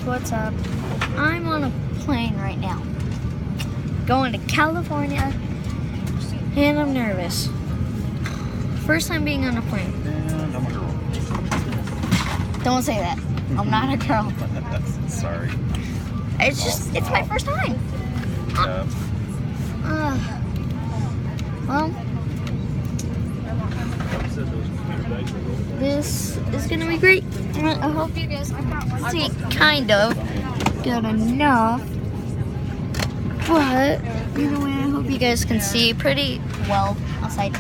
what's up? I'm on a plane right now. Going to California. And I'm nervous. First time being on a plane. And I'm a girl. Don't say that. I'm not a girl. Sorry. It's my first time. Yeah. Well, this is gonna be great. I hope you guys can see kind of good enough. But either way, I hope you guys can see pretty well outside.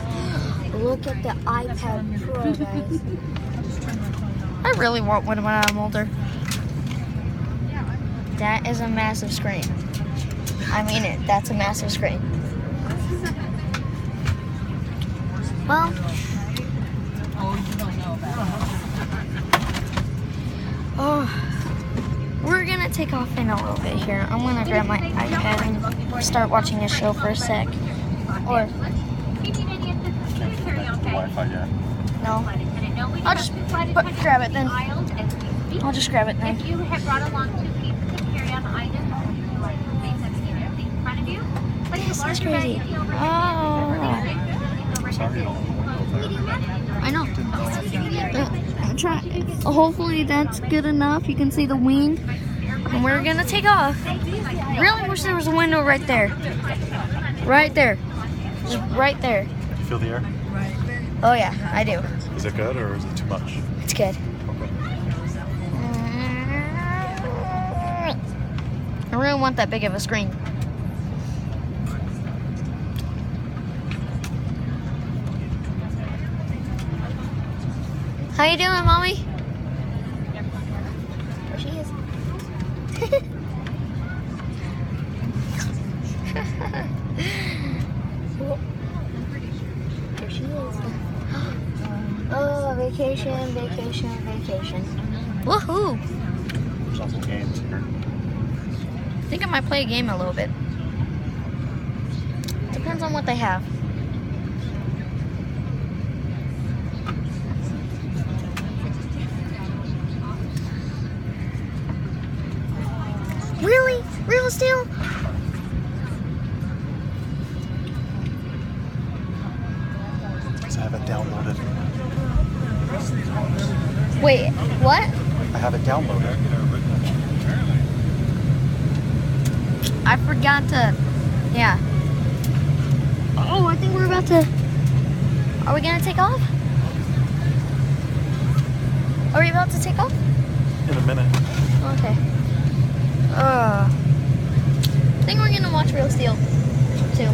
Look at the iPad Pro, guys. I really want one when I'm older. That is a massive screen. I mean it. That's a massive screen. Well, we're gonna take off in a little bit here. I'm gonna grab my iPad and start watching a show for a sec. Or Wi-Fi, yeah. no, I'll just grab it then. I'll just grab it then. If you have brought along 2 pieces of carry-on items, like place them here in front of you. This is crazy. Oh, Sorry, I know. I'm trying. Hopefully that's good enough. You can see the wing. And we're gonna take off. Really wish there was a window right there. Right there. Just right there. Feel the air? Oh yeah, I do. Is it good or is it too much? It's good. I really want that big of a screen. How you doing, Mommy? There she is. There she is. Oh, vacation, vacation, vacation. Woohoo! There's also games here. I think I might play a game a little bit. Depends on what they have. Really? Real steel? Because I have it downloaded. Wait, what? I have it downloaded. I forgot to, yeah. Oh, I think we're about to, are we gonna take off? Are we about to take off? In a minute. Okay. I think we're gonna watch Real Steel, too.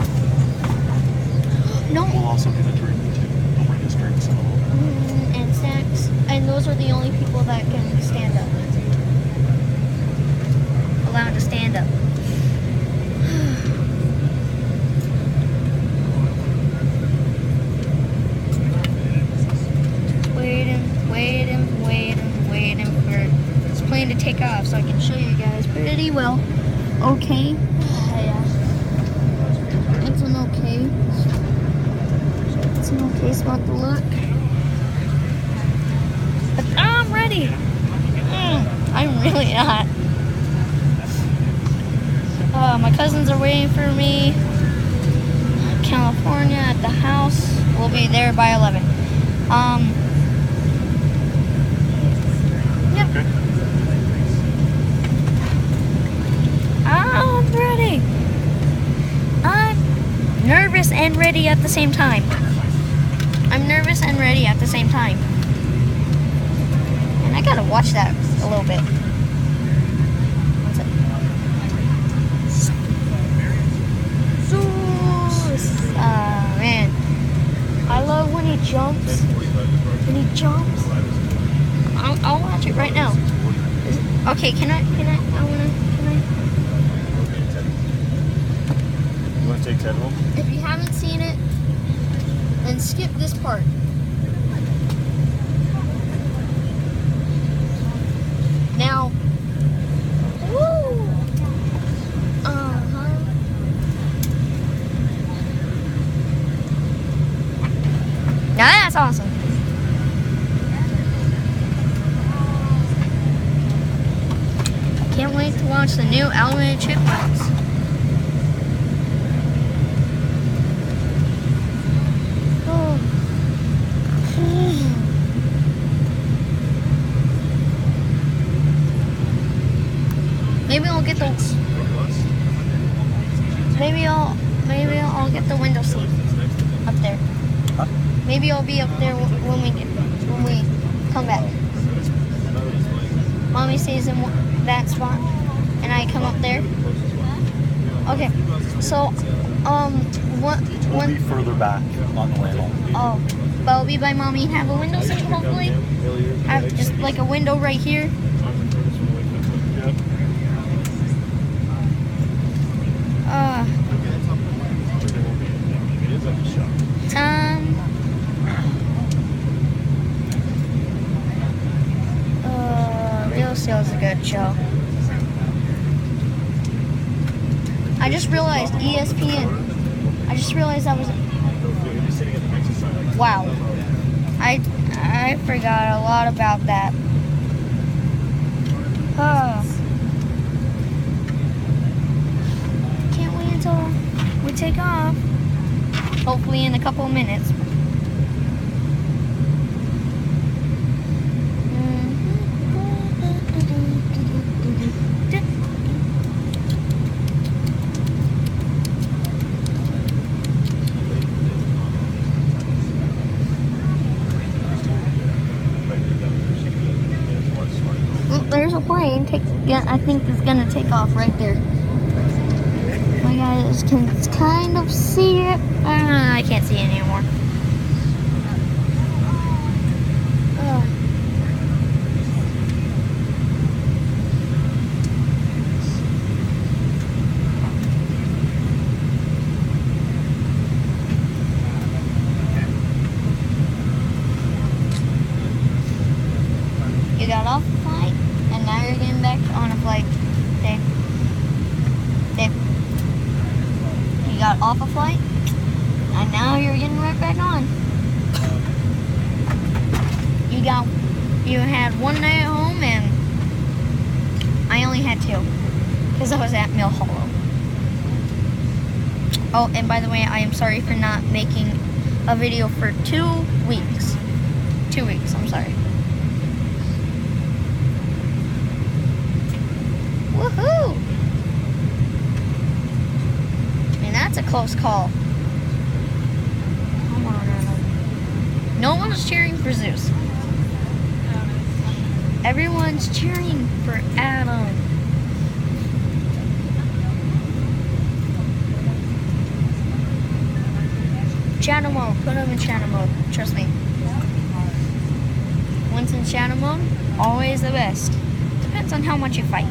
No. We'll also get a drink too. We'll bring us drinks in a little bit. And snacks. And those are the only people that can stand up. Allowed to stand up. Waiting for this plane to take off so I can show you guys pretty well. Okay. Yeah. It's an okay. It's an okay spot to look. But I'm ready. I'm really not. My cousins are waiting for me. California at the house. We'll be there by 11. Yep. Okay. I'm ready. I'm nervous and ready at the same time. I'm nervous and ready at the same time. And I gotta watch that a little bit. What's it? Man. I love when he jumps. When he jumps. I'll watch it right now. Okay, can I? You want to take Ted home? If you haven't seen it, then skip this part. Now, woo! Now that's awesome. Can't wait to watch the new Alvin and Chipmunks. Oh. Maybe I'll get the I'll get the window seat up there. Huh? Maybe I'll be up there when we come back. Mommy stays in that spot, and I come up there. Okay, so We'll be further back on the way home. Oh, but I'll be by Mommy and have a window seat hopefully. Have just like a window right here. Time. Real Sale's a good show. I just realized ESPN. I just realized that was. Wow. I forgot a lot about that. Can't wait until we take off. Hopefully in a couple of minutes. There's a plane. I think it's gonna take off right there. My guys can kind of see it. I can't see it anymore. You got off the flight, and now you're getting back on a flight. There. You got off a flight, and now you're getting right back on. You had one night at home, and I only had 2, because I was at Mill Hollow. Oh, and by the way, I am sorry for not making a video for 2 weeks. 2 weeks, I'm sorry. Woohoo! And that's a close call. Come on, Adam. No one's cheering for Zeus. Everyone's cheering for Adam. Shadow mode. Put him in shadow mode. Trust me. Once in shadow mode, always the best. Depends on how much you fight.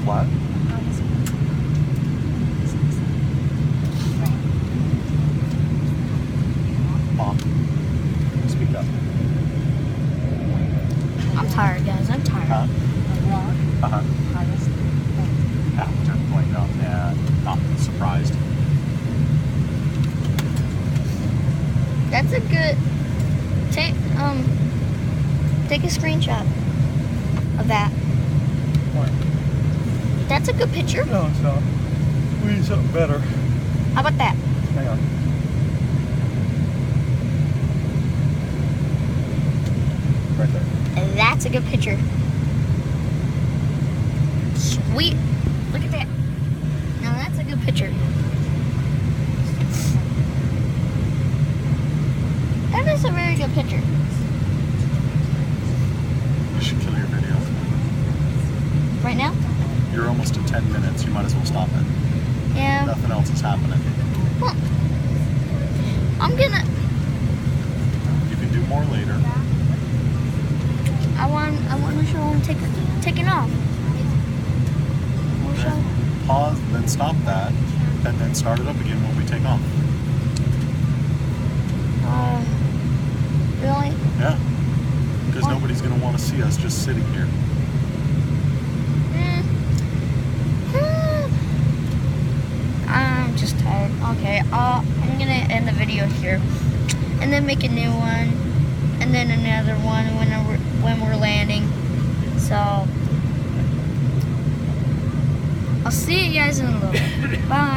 What? Mom, speak up. I'm tired, guys. I'm tired. Huh? Uh-huh. Yeah, just like, no, yeah, not surprised. That's a good. Take a screenshot of that. What? That's a good picture. No, it's not. We need something better. How about that? Hang on. Right there. That's a good picture. Sweet. Look at that. Now that's a good picture. That is a very good picture. You should kill your video. Right now? You're almost at 10 minutes. You might as well stop it. Yeah. Nothing else is happening. Well, I'm gonna. You can do more later. I want to show them taking off. then stop that, and then start it up again when we take off. Really? Yeah. Because nobody's going to want to see us just sitting here. I'm just tired. Okay, I'm gonna end the video here, and then make a new one, and then another one when we're landing. So I'll see you guys in a little bit. Bye.